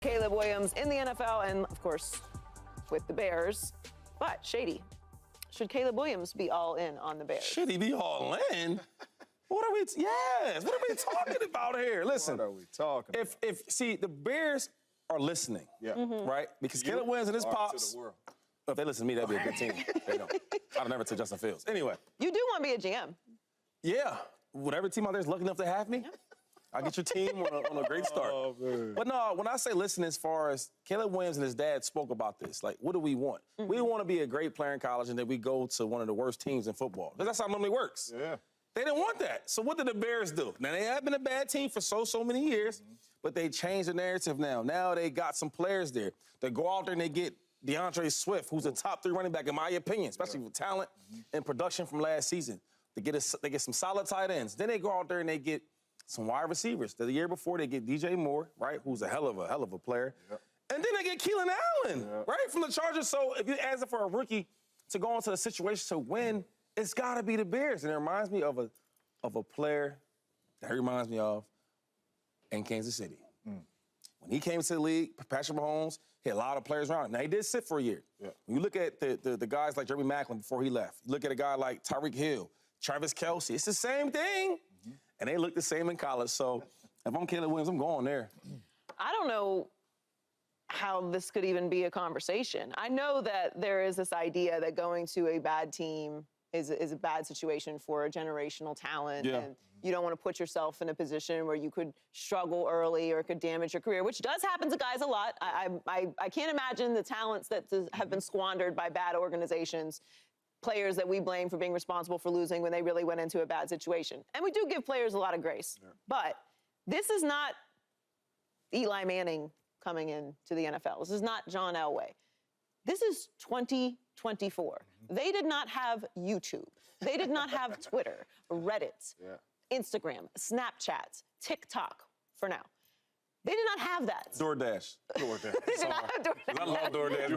Caleb Williams in the NFL and, of course, with the Bears. But, Shady, should Caleb Williams be all in on the Bears? Should he be all in? What are we talking about here? Listen. What are we talking about? See, the Bears are listening, right? Because Caleb Williams and his pops, to the world. if they listen to me, that'd be a good team. They don't. I'd never take Justin Fields. Anyway. You do want to be a GM. Yeah. Whatever team out there is lucky enough to have me, I'll get your team on a great start. Oh, man. But no, when I say listen, as far as Caleb Williams and his dad spoke about this, like, what do we want? We want to be a great player in college and then we go to one of the worst teams in football. Because that's how it normally works. Yeah. They didn't want that. So what did the Bears do? Now, they have been a bad team for so many years, but they changed the narrative now. Now they got some players there. They go out there and they get DeAndre Swift, who's a top 3 running back, in my opinion, especially with talent and production from last season. They get some solid tight ends. Then they go out there and they get some wide receivers. The year before, they get DJ Moore, right, who's a hell of a player. Yep. And then they get Keelan Allen, right, from the Chargers. So if you ask for a rookie to go into the situation to win, it's got to be the Bears. And it reminds me of a player that reminds me of in Kansas City. When he came to the league, Patrick Mahomes, he had a lot of players around him. Now, he did sit for a year. Yeah. When you look at the guys like Jeremy Maclin before he left, you look at a guy like Tyreek Hill, Travis Kelce, it's the same thing. And they look the same in college. So if I'm Caleb Williams, I'm going there. I don't know how this could even be a conversation. I know that there is this idea that going to a bad team is a bad situation for a generational talent. Yeah. And you don't want to put yourself in a position where you could struggle early or it could damage your career, which does happen to guys a lot. I can't imagine the talents that have been squandered by bad organizations, players that we blame for being responsible for losing when they really went into a bad situation. And we do give players a lot of grace. Yeah. But this is not Eli Manning coming into the NFL. This is not John Elway. This is 2024. They did not have YouTube. They did not have Twitter, Reddit, Instagram, Snapchat, TikTok for now. They did not have that. DoorDash. They did not have DoorDash. I love DoorDash.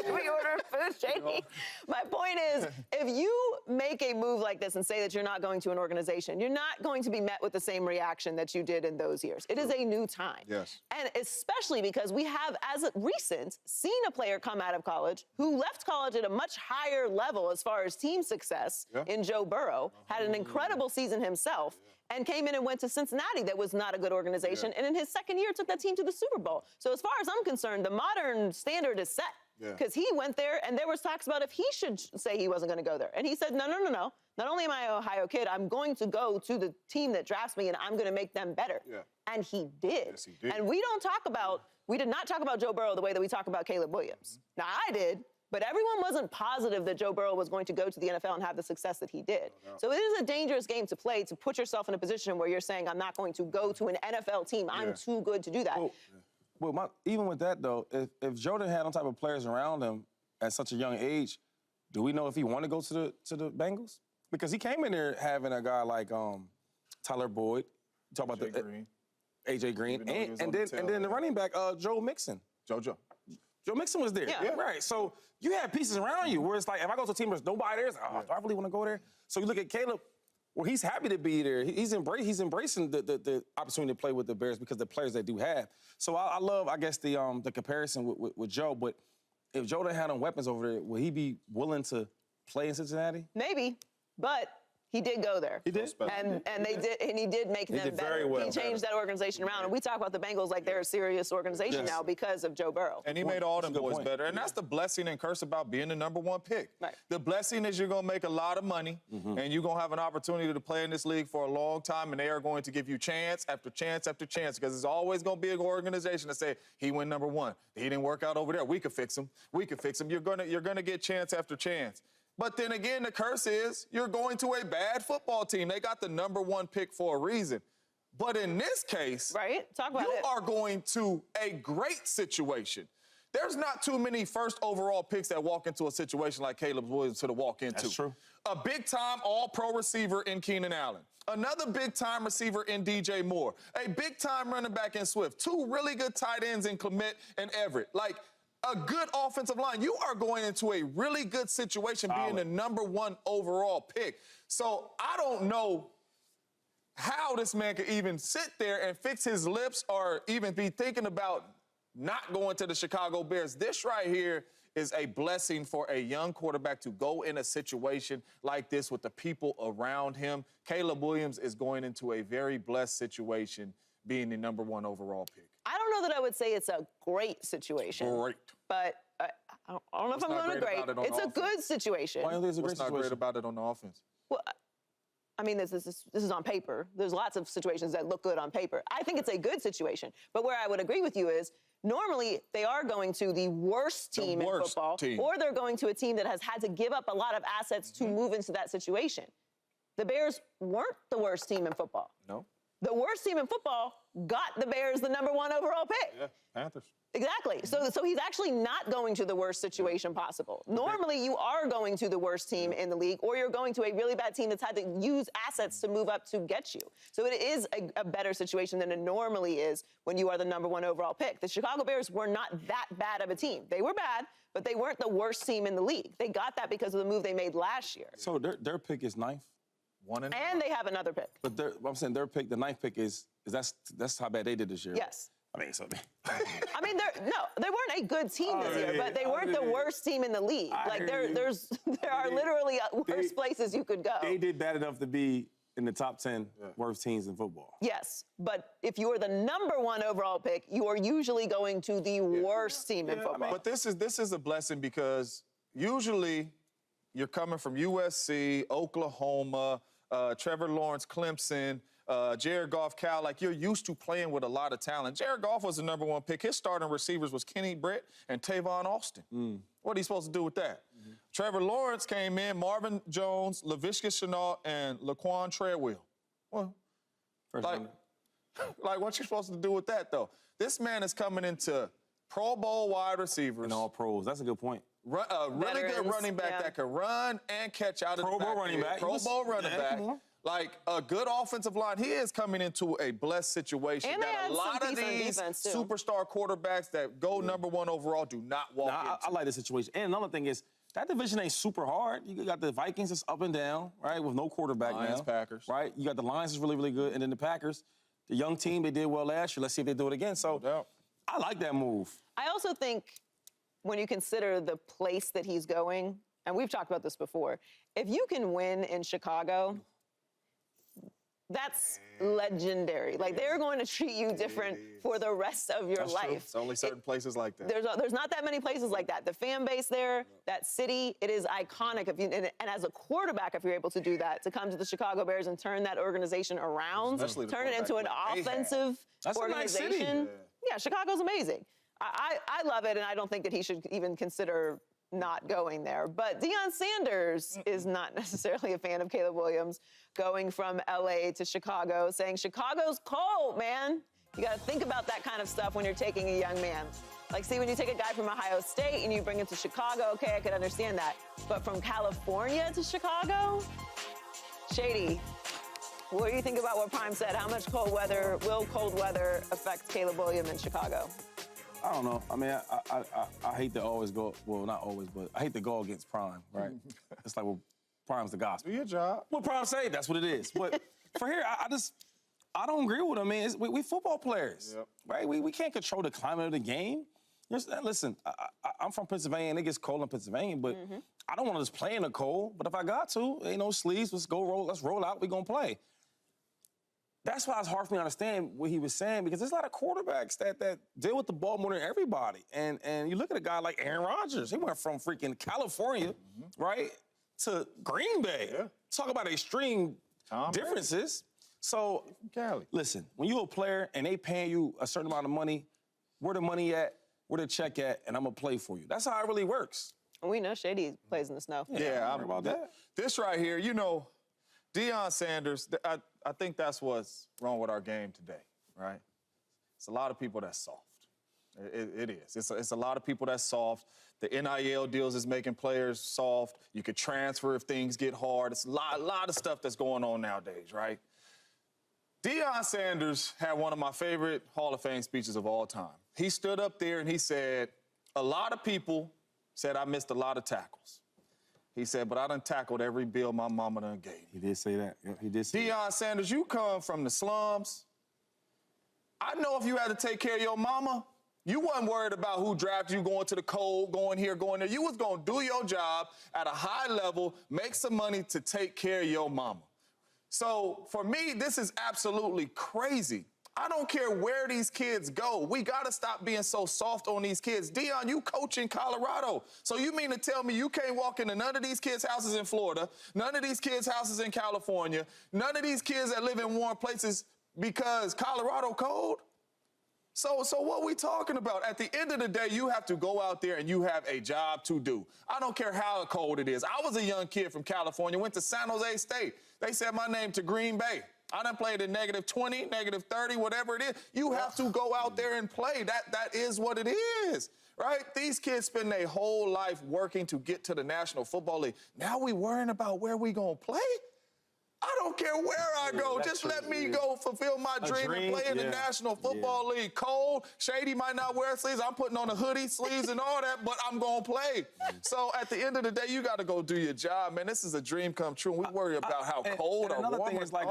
We order food, Shady. My point is, if you make a move like this and say that you're not going to an organization, you're not going to be met with the same reaction that you did in those years. It is a new time. Yes. And especially because we have, as of recent, seen a player come out of college who left college at a much higher level as far as team success in Joe Burrow, had an incredible season himself, and came in and went to Cincinnati that was not a good organization. And in his second year, took that team to the Super Bowl. So as far as I'm concerned, the modern standard is set. Because he went there, and there was talks about if he should say he wasn't going to go there. And he said, no. Not only am I an Ohio kid, I'm going to go to the team that drafts me, and I'm going to make them better. And he did. Yes, he did. And we did not talk about Joe Burrow the way that we talk about Caleb Williams. Now, I did. But everyone wasn't positive that Joe Burrow was going to go to the NFL and have the success that he did. So it is a dangerous game to play, to put yourself in a position where you're saying, I'm not going to go to an NFL team. I'm too good to do that. Well, even with that, though, if Joe didn't have them type of players around him at such a young age, do we know if he want to go to the Bengals? Because he came in there having a guy like Tyler Boyd, talk about AJ Green, and then the running back, Joe Mixon. Joe Mixon was there. Right. So you have pieces around you where it's like, if I go to a team where there's nobody there, it's like, do I really want to go there? So you look at Caleb, well, he's happy to be there. He's embracing the opportunity to play with the Bears because of the players they do have. So I love, I guess, the comparison with Joe. But if Joe didn't have them weapons over there, would he be willing to play in Cincinnati? Maybe, but he did go there. He did? And he did make them better. Very well. He changed that organization around. And we talk about the Bengals like they're a serious organization now because of Joe Burrow. And he made all them boys better. And that's the blessing and curse about being the #1 pick. Right. The blessing is you're going to make a lot of money, and you're going to have an opportunity to play in this league for a long time, and they are going to give you chance after chance after chance, because it's always going to be an organization that say, he went #1. He didn't work out over there. We could fix him. You're going to get chance after chance. But then again, the curse is you're going to a bad football team. They got the #1 pick for a reason. But in this case, Talk about you it. are going to a great situation. There's not too many first overall picks that walk into a situation like Caleb Williams to walk into. That's true. A big-time all-pro receiver in Keenan Allen. Another big-time receiver in DJ Moore. A big-time running back in Swift. 2 really good tight ends in Clement and Everett. Like, a good offensive line. You are going into a really good situation being the #1 overall pick. So I don't know how this man could even sit there and fix his lips or even be thinking about not going to the Chicago Bears. This right here is a blessing for a young quarterback to go in a situation like this with the people around him. Caleb Williams is going into a very blessed situation being the #1 overall pick. I don't know that I would say it's a great situation. Great. But I don't know if I'm going to great. It's a good situation. Why do you think it's a great What's not situation? great about it on the offense? Well, I mean, this is on paper. There's lots of situations that look good on paper. I think it's a good situation. But where I would agree with you is normally they are going to the worst team in football, or they're going to a team that has had to give up a lot of assets to move into that situation. The Bears weren't the worst team in football. No. The worst team in football got the Bears the #1 overall pick. Yeah, Panthers. Exactly. So he's actually not going to the worst situation possible. Normally, you are going to the worst team in the league, or you're going to a really bad team that's had to use assets to move up to get you. So it is a better situation than it normally is when you are the #1 overall pick. The Chicago Bears were not that bad of a team. They were bad, but they weren't the worst team in the league. They got that because of the move they made last year. So their pick is 9th? And they have another pick. But I'm saying their pick, the 9th pick that's how bad they did this year. Yes. I mean, so I mean, they weren't a good team this year, but they weren't the worst team in the league. Like there are literally worse places you could go. They did bad enough to be in the top 10 worst teams in football. Yes, but if you are the #1 overall pick, you are usually going to the worst team in football. But this is a blessing because usually you're coming from USC, Oklahoma, Trevor Lawrence, Clemson, Jared Goff, Cal. Like, you're used to playing with a lot of talent. Jared Goff was the #1 pick. His starting receivers was Kenny Britt and Tavon Austin. What are you supposed to do with that? Trevor Lawrence came in, Marvin Jones, Laviska Shenault, and Laquan Treadwell. Well, like what you supposed to do with that, though? This man is coming into Pro Bowl wide receivers. And all pros. That's a good point. Really good running back that can run and catch out of the backfield. Pro Bowl running back. Pro Bowl running back. Like a good offensive line. He is coming into a blessed situation And that a lot of these superstar quarterbacks that go #1 overall do not walk into. I like the situation. And another thing is, that division ain't super hard. You got the Vikings that's up and down, right, with no quarterback Lions, now. Packers. Right? You got the Lions that's really, really good. And then the Packers, the young team, they did well last year. Let's see if they do it again. So I like that move. I also think when you consider the place that he's going, and we've talked about this before, if you can win in Chicago, that's legendary. Like, they're going to treat you different for the rest of your life. True. It's only certain places like that. There's not that many places like that. The fan base there, that city, it is iconic. And as a quarterback, if you're able to do that, to come to the Chicago Bears and turn that organization around, turn it into an offensive organization. That's a nice city. Yeah, Chicago's amazing. I love it, and I don't think that he should even consider not going there. But Deion Sanders is not necessarily a fan of Caleb Williams going from LA to Chicago, saying Chicago's cold, man. You got to think about that kind of stuff when you're taking a young man. Like, see, when you take a guy from Ohio State and you bring him to Chicago, okay, I could understand that. But from California to Chicago? Shady. What do you think about what Prime said? How much cold weather affect Caleb Williams in Chicago? I don't know. I mean, I hate to always go, well, not always, but I hate to go against Prime, right? It's like, well, Prime's the gospel. Do your job. What Prime say, that's what it is. But for here, I don't agree with him, man. We football players, right? We can't control the climate of the game. Listen, I'm from Pennsylvania, and it gets cold in Pennsylvania, but I don't want to just play in the cold. But if I got to, ain't no sleeves, let's roll out, we're going to play. That's why it's hard for me to understand what he was saying, because there's a lot of quarterbacks that deal with the ball more than everybody. And you look at a guy like Aaron Rodgers. He went from freaking California, right, to Green Bay. Yeah. Talk about extreme differences. So, listen, when you're a player and they paying you a certain amount of money, where the money at, where the check at, and I'm going to play for you. That's how it really works. We know Shady plays in the snow. Yeah, I'm about that. This right here, you know, Deion Sanders, I think that's what's wrong with our game today, right? It's a lot of people that's soft. It is. It's a lot of people that's soft. The NIL deals is making players soft. You could transfer if things get hard. It's a lot of stuff that's going on nowadays, right? Deion Sanders had one of my favorite Hall of Fame speeches of all time. He stood up there and he said, a lot of people said I missed a lot of tackles. He said, but I done tackled every bill my mama done gave me. He did say that. Yeah, he did say that. Deion Sanders, you come from the slums. I know if you had to take care of your mama, you wasn't worried about who drafted you, going to the cold, going here, going there. You was going to do your job at a high level, make some money to take care of your mama. So for me, this is absolutely crazy. I don't care where these kids go. We got to stop being so soft on these kids. Deion, you coach in Colorado. So you mean to tell me you can't walk into none of these kids' houses in Florida, none of these kids' houses in California, none of these kids that live in warm places because Colorado cold? So what we talking about? At the end of the day, you have to go out there and you have a job to do. I don't care how cold it is. I was a young kid from California, went to San Jose State. They said my name to Green Bay. I done played in -20, -30, whatever it is. You have to go out there and play. That is what it is, right? These kids spend their whole life working to get to the National Football League. Now we worrying about where we gonna play? I don't care where I go. Just let me go fulfill my dream and play in the National Football League. Cold, Shady might not wear sleeves. I'm putting on a hoodie, sleeves, and all that, but I'm going to play. So at the end of the day, you got to go do your job, man. This is a dream come true. And we worry about how cold or warm. Another thing is like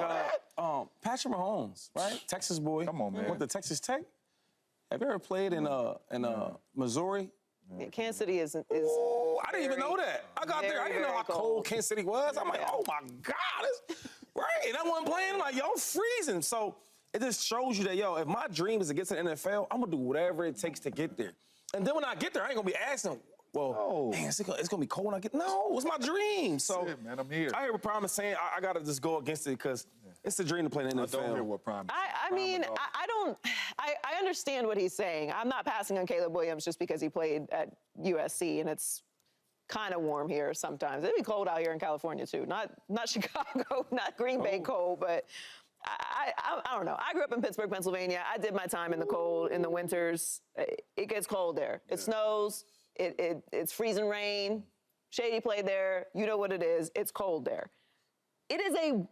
Patrick Mahomes, right? Texas boy. Come on, man. Went to Texas Tech. Have you ever played in Missouri? Yeah, Kansas City is Oh, I didn't even know that. I got there. I didn't know how cold Kansas City was. I'm like, oh my God, right? And I wasn't playing. I'm like, yo, I'm freezing. So it just shows you that, yo, if my dream is to get to the NFL, I'm gonna do whatever it takes to get there. And then when I get there, I ain't gonna be asking, well, man, it's gonna be cold when I get. No, it's my dream. So, man, I'm here. I hear what Prime is saying. I gotta just go against it because it's a dream to play in the NFL. I don't hear what Prime is saying. I understand what he's saying. I'm not passing on Caleb Williams just because he played at USC and it's kind of warm here sometimes. It'd be cold out here in California too. Not Chicago, not Green Bay cold, but I don't know. I grew up in Pittsburgh, Pennsylvania. I did my time in the cold in the winters. It gets cold there. It snows. It's freezing rain. Shady played there. You know what it is. It's cold there. It is a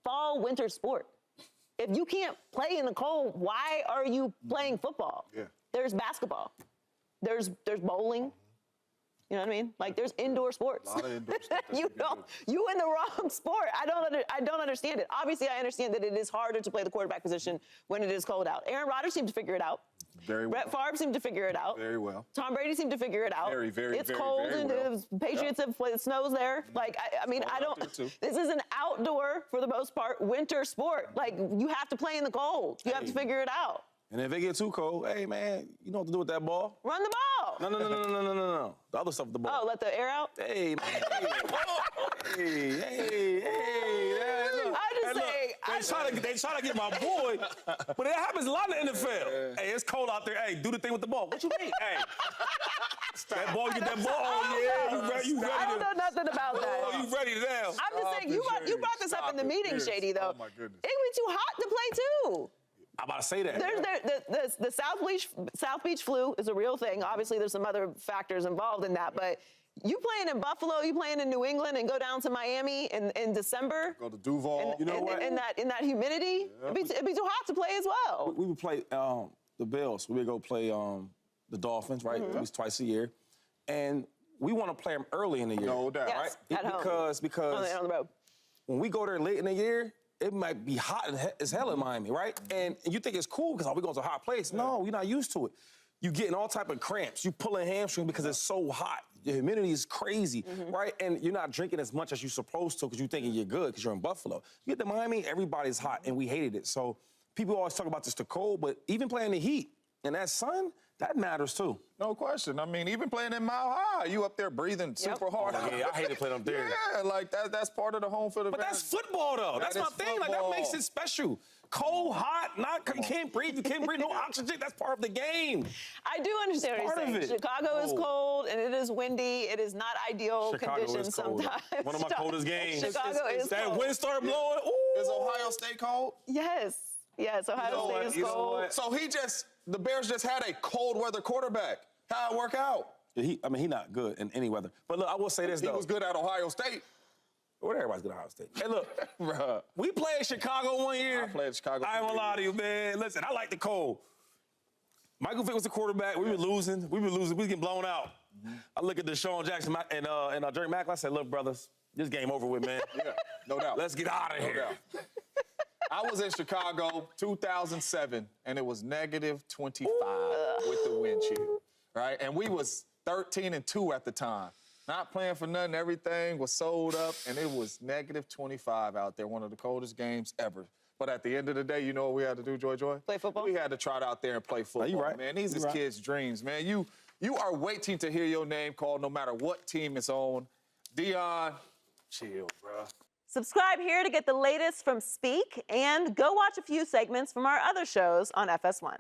fall-winter sport. If you can't play in the cold, why are you playing football? Yeah. There's basketball. There's bowling. You know what I mean? Like, there's indoor sports. A lot of indoor stuff. You in the wrong sport. I don't understand it. Obviously, I understand that it is harder to play the quarterback position when it is cold out. Aaron Rodgers seemed to figure it out. Very well. Brett Favre seemed to figure it out. Very well. Tom Brady seemed to figure it out. It's cold and the Patriots have played. It snows there. Like, I mean, I don't. This is an outdoor, for the most part, winter sport. Like, you have to play in the cold. You have to figure it out. And if it gets too cold, hey, man, you know what to do with that ball? Run the ball. No. The other stuff with the ball. Oh, let the air out? Hey, man. Hey. I'm just saying. They try to get my boy, but it happens a lot in the NFL. Hey, it's cold out there. Hey, do the thing with the ball. What you mean? Hey. That ball, you get that ball. Oh, yeah. You ready I don't know nothing about that. Oh, you ready now? I'm just saying, you brought this up in the meeting, Shady, though. Oh, my goodness. It would be too hot to play, too. I'm about to say that. The South Beach flu is a real thing. Obviously, there's some other factors involved in that, but you playing in Buffalo, you playing in New England, and go down to Miami in December. Go to Duval. You know what? In that humidity, it'd be too hot to play as well. We would play the Bills. We would go play the Dolphins, right? At least twice a year, and we want to play them early in the year. No doubt, yes, right? At home. Because on the road. When we go there late in the year, it might be hot as hell in Miami, right? And you think it's cool because we going to a hot place. No, you're not used to it. You getting all type of cramps. You pulling hamstrings because it's so hot. The humidity is crazy, right? And you're not drinking as much as you're supposed to because you're thinking you're good because you're in Buffalo. You get to Miami, everybody's hot, and we hated it. So people always talk about just the cold, but even playing the heat and that sun, that matters too. No question. I mean, even playing in Mile High, you up there breathing super hard. Oh, yeah, I hate to play up there. Yeah, like that's part of the home field advantage. But that's football, though. That's my thing. Like, that makes it special. Cold, hot, you can't breathe. You can't breathe, no oxygen. That's part of the game. I do understand what you're saying. Chicago is cold, and it is windy. It is not ideal conditions sometimes. One of my coldest games. Chicago is that cold. wind started blowing. Ooh. Is Ohio State cold? Yes, Ohio State is cold. So the Bears just had a cold weather quarterback. How'd it work out? He not good in any weather. But look, I will say this, though. He was good at Ohio State. Well, everybody's good at Ohio State. Hey, look, we played Chicago one year. I played Chicago. I ain't gonna lie to you, man. Listen, I like the cold. Michael Vick was the quarterback. We were losing. We was getting blown out. I look at Deshaun Jackson and Jerry Macklin. I said, look, brothers, this game over with, man. Yeah, no doubt. Let's get out of here. Doubt. I was in Chicago 2007, and it was negative 25 with the wind chill, right? And we was 13-2 at the time. Not playing for nothing. Everything was sold up, and it was negative 25 out there, one of the coldest games ever. But at the end of the day, you know what we had to do, Joy? Play football? We had to trot out there and play football, you right. man. These You is right. kids' dreams, man. You are waiting to hear your name called no matter what team it's on. Dion, chill, bro. Subscribe here to get the latest from Speak, and go watch a few segments from our other shows on FS1.